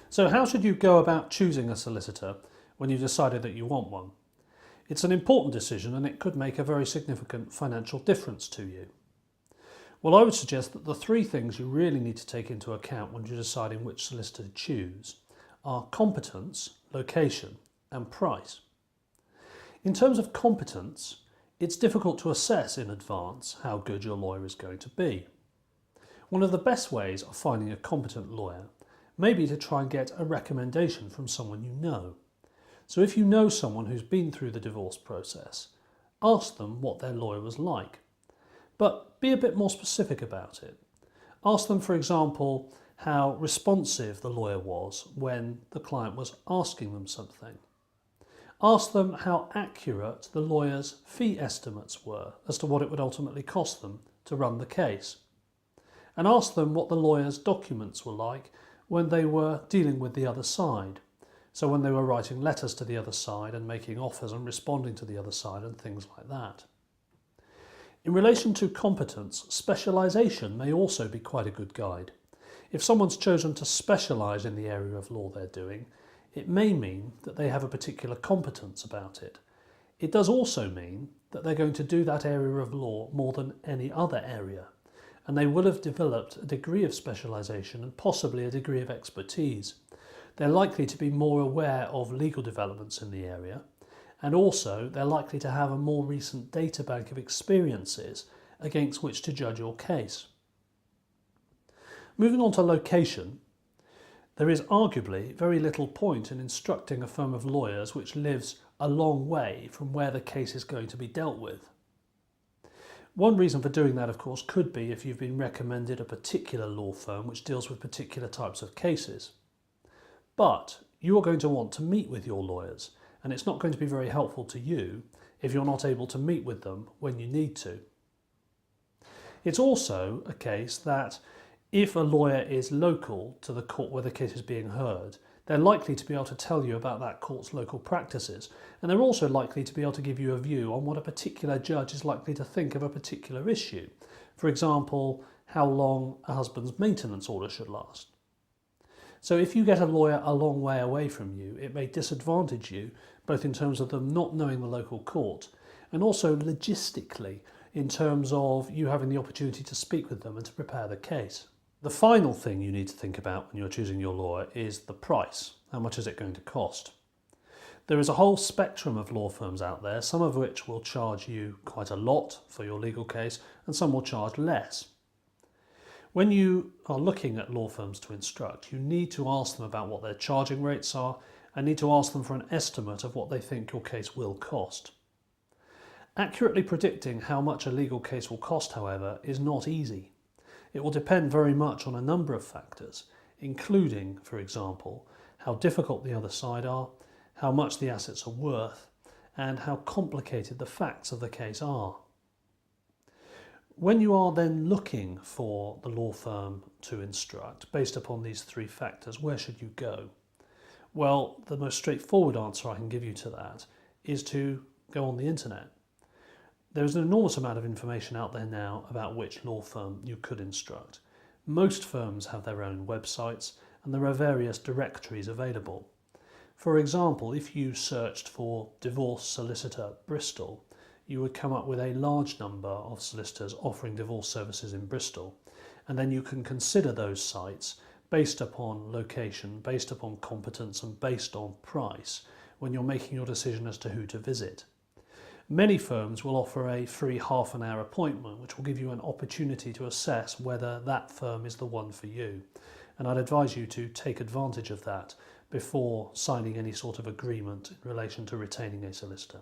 So how should you go about choosing a solicitor when you've decided that you want one? It's an important decision and it could make a very significant financial difference to you. Well, I would suggest that the three things you really need to take into account when you're deciding which solicitor to choose are competence, location and price. In terms of competence, it's difficult to assess in advance how good your lawyer is going to be. One of the best ways of finding a competent lawyer may be to try and get a recommendation from someone you know. So if you know someone who's been through the divorce process, ask them what their lawyer was like. But be a bit more specific about it. Ask them, for example, how responsive the lawyer was when the client was asking them something. Ask them how accurate the lawyer's fee estimates were as to what it would ultimately cost them to run the case. And ask them what the lawyer's documents were like when they were dealing with the other side. So when they were writing letters to the other side and making offers and responding to the other side and things like that. In relation to competence, specialisation may also be quite a good guide. If someone's chosen to specialise in the area of law they're doing, it may mean that they have a particular competence about it. It does also mean that they're going to do that area of law more than any other area, and they will have developed a degree of specialisation and possibly a degree of expertise. They're likely to be more aware of legal developments in the area, and also they're likely to have a more recent data bank of experiences against which to judge your case. Moving on to location, there is arguably very little point in instructing a firm of lawyers which lives a long way from where the case is going to be dealt with. One reason for doing that, of course, could be if you've been recommended a particular law firm which deals with particular types of cases. But you are going to want to meet with your lawyers, and it's not going to be very helpful to you if you're not able to meet with them when you need to. It's also a case that if a lawyer is local to the court where the case is being heard, they're likely to be able to tell you about that court's local practices, and they're also likely to be able to give you a view on what a particular judge is likely to think of a particular issue. For example, how long a husband's maintenance order should last. So if you get a lawyer a long way away from you, it may disadvantage you, both in terms of them not knowing the local court, and also logistically in terms of you having the opportunity to speak with them and to prepare the case. The final thing you need to think about when you're choosing your lawyer is the price. How much is it going to cost? There is a whole spectrum of law firms out there, some of which will charge you quite a lot for your legal case and some will charge less. When you are looking at law firms to instruct, you need to ask them about what their charging rates are and need to ask them for an estimate of what they think your case will cost. Accurately predicting how much a legal case will cost, however, is not easy. It will depend very much on a number of factors, including, for example, how difficult the other side are, how much the assets are worth, and how complicated the facts of the case are. When you are then looking for the law firm to instruct, based upon these three factors, where should you go? Well, the most straightforward answer I can give you to that is to go on the internet. There's an enormous amount of information out there now about which law firm you could instruct. Most firms have their own websites and there are various directories available. For example, if you searched for Divorce Solicitor Bristol, you would come up with a large number of solicitors offering divorce services in Bristol, and then you can consider those sites based upon location, based upon competence and based on price when you're making your decision as to who to visit. Many firms will offer a free half-an-hour appointment which will give you an opportunity to assess whether that firm is the one for you, and I'd advise you to take advantage of that before signing any sort of agreement in relation to retaining a solicitor.